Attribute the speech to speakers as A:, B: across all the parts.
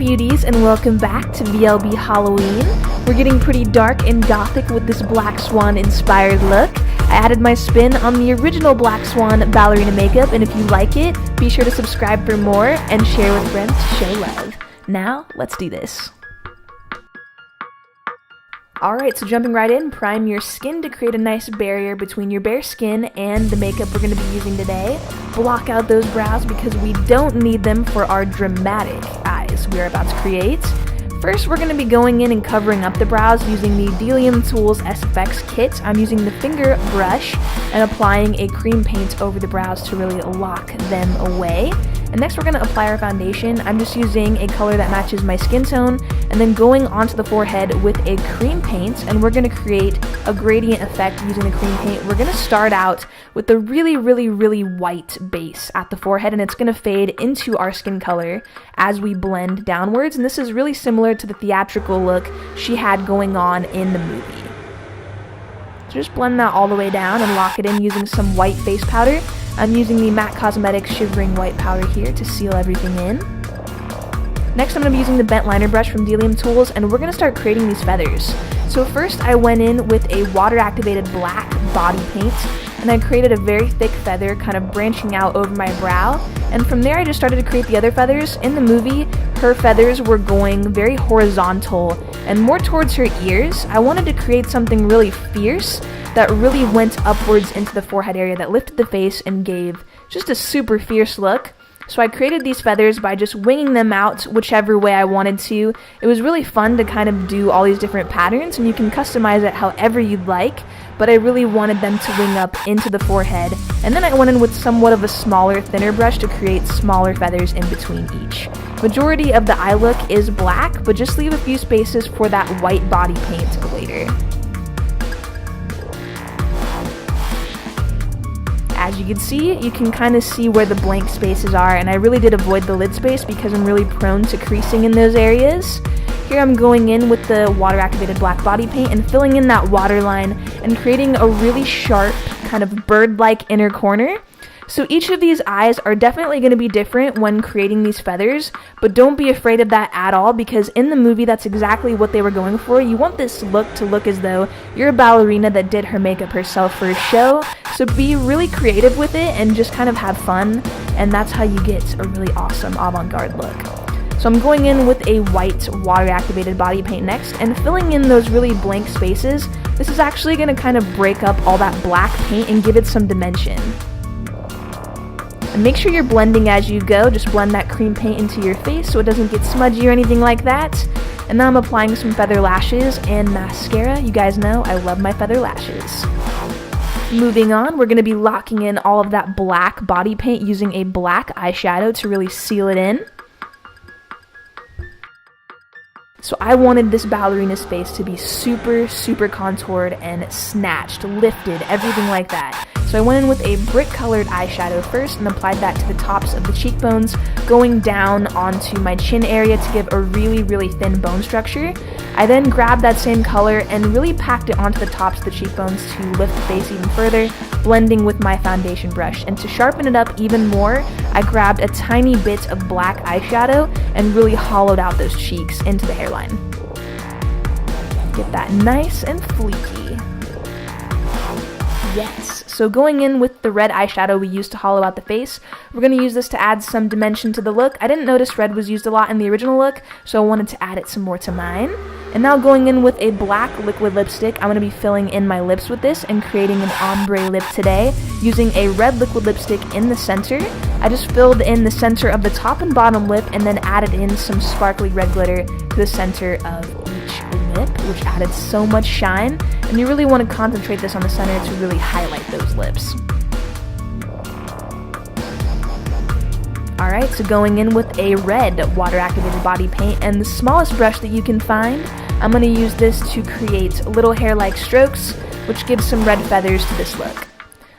A: beauties, and welcome back to VLB Halloween. We're getting pretty dark and gothic with this Black Swan inspired look. I added my spin on the original Black Swan ballerina makeup, and if you like it, be sure to subscribe for more and share with friends to show love. Now, let's do this. Alright, so jumping right in, prime your skin to create a nice barrier between your bare skin and the makeup we're going to be using today. Block out those brows because we don't need them for our dramatic eyes we're about to create. First, we're going to be going in and covering up the brows using the Delium Tools SFX kit. I'm using the finger brush and applying a cream paint over the brows to really lock them away. And next we're going to apply our foundation. I'm just using a color that matches my skin tone and then going onto the forehead with a cream paint, and we're going to create a gradient effect using the cream paint. We're going to start out with a really white base at the forehead, and it's going to fade into our skin color as we blend downwards, and this is really similar to the theatrical look she had going on in the movie. So just blend that all the way down and lock it in using some white face powder. I'm using the MAC Cosmetics Shivering White Powder here to seal everything in. Next, I'm going to be using the bent liner brush from Delium Tools, and we're going to start creating these feathers. So first, I went in with a water-activated black body paint, and I created a very thick feather kind of branching out over my brow. And from there, I just started to create the other feathers. In the movie, her feathers were going very horizontal and more towards her ears. I wanted to create something really fierce that really went upwards into the forehead area, that lifted the face and gave just a super fierce look. So I created these feathers by just winging them out whichever way I wanted to. It was really fun to kind of do all these different patterns, and you can customize it however you'd like, but I really wanted them to wing up into the forehead. And then I went in with somewhat of a smaller, thinner brush to create smaller feathers in between each. Majority of the eye look is black, but just leave a few spaces for that white body paint later. As you can see, you can kind of see where the blank spaces are, and I really did avoid the lid space because I'm really prone to creasing in those areas. Here I'm going in with the water-activated black body paint and filling in that waterline and creating a really sharp, kind of bird-like inner corner. So each of these eyes are definitely going to be different when creating these feathers, but don't be afraid of that at all, because in the movie that's exactly what they were going for. You want this look to look as though you're a ballerina that did her makeup herself for a show, so be really creative with it and just kind of have fun, and that's how you get a really awesome avant-garde look. So I'm going in with a white water-activated body paint next and filling in those really blank spaces. This is actually going to kind of break up all that black paint and give it some dimension. And make sure you're blending as you go. Just blend that cream paint into your face so it doesn't get smudgy or anything like that. And now I'm applying some feather lashes and mascara. You guys know I love my feather lashes. Moving on, we're going to be locking in all of that black body paint using a black eyeshadow to really seal it in. So I wanted this ballerina's face to be super contoured and snatched, lifted, everything like that. So I went in with a brick-colored eyeshadow first and applied that to the tops of the cheekbones, going down onto my chin area to give a really thin bone structure. I then grabbed that same color and really packed it onto the tops of the cheekbones to lift the face even further, blending with my foundation brush. And to sharpen it up even more, I grabbed a tiny bit of black eyeshadow and really hollowed out those cheeks into the hairline. Get that nice and fleeky. Yes, so going in with the red eyeshadow we used to hollow out the face, we're going to use this to add some dimension to the look. I didn't notice red was used a lot in the original look, so I wanted to add it some more to mine. And now going in with a black liquid lipstick, I'm going to be filling in my lips with this and creating an ombre lip today using a red liquid lipstick in the center. I just filled in the center of the top and bottom lip and then added in some sparkly red glitter to the center of each lip, which added so much shine, and you really want to concentrate this on the center to really highlight those lips. Alright, so going in with a red water-activated body paint and the smallest brush that you can find, I'm going to use this to create little hair-like strokes, which gives some red feathers to this look.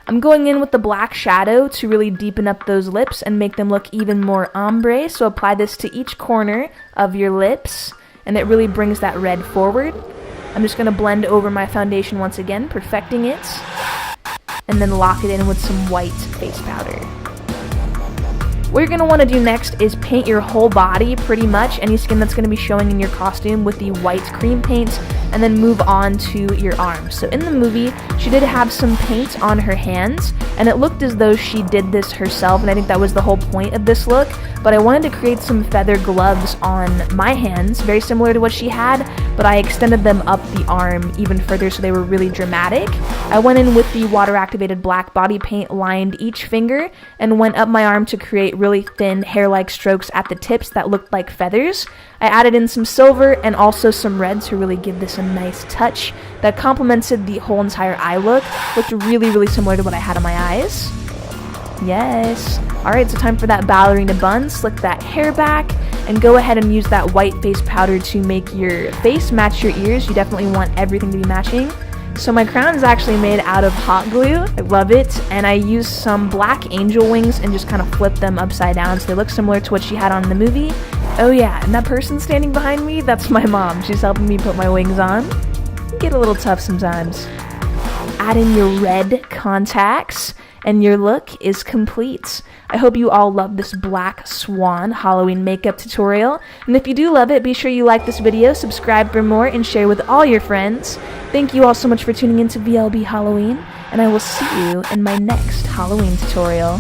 A: I'm going in with the black shadow to really deepen up those lips and make them look even more ombre, so apply this to each corner of your lips, and it really brings that red forward. I'm just going to blend over my foundation once again, perfecting it, and then lock it in with some white face powder. What you're going to want to do next is paint your whole body, pretty much any skin that's going to be showing in your costume, with the white cream paint, and then move on to your arms. So in the movie, she did have some paint on her hands, and it looked as though she did this herself, and I think that was the whole point of this look. But I wanted to create some feather gloves on my hands, very similar to what she had, but I extended them up the arm even further so they were really dramatic. I went in with the water-activated black body paint, lined each finger, and went up my arm to create really thin hair-like strokes at the tips that looked like feathers. I added in some silver and also some red to really give this a nice touch that complemented the whole entire eye look. Looked really, really similar to what I had on my eyes. Yes. Alright, so time for that ballerina bun. Slick that hair back and go ahead and use that white face powder to make your face match your ears. You definitely want everything to be matching. So my crown is actually made out of hot glue. I love it. And I used some black angel wings and just kind of flipped them upside down so they look similar to what she had on in the movie. Oh yeah, and that person standing behind me, that's my mom. She's helping me put my wings on. Get a little tough sometimes. Add in your red contacts and your look is complete. I hope you all love this Black Swan Halloween makeup tutorial. And if you do love it, be sure you like this video, subscribe for more, and share with all your friends. Thank you all so much for tuning in to VLB Halloween, and I will see you in my next Halloween tutorial.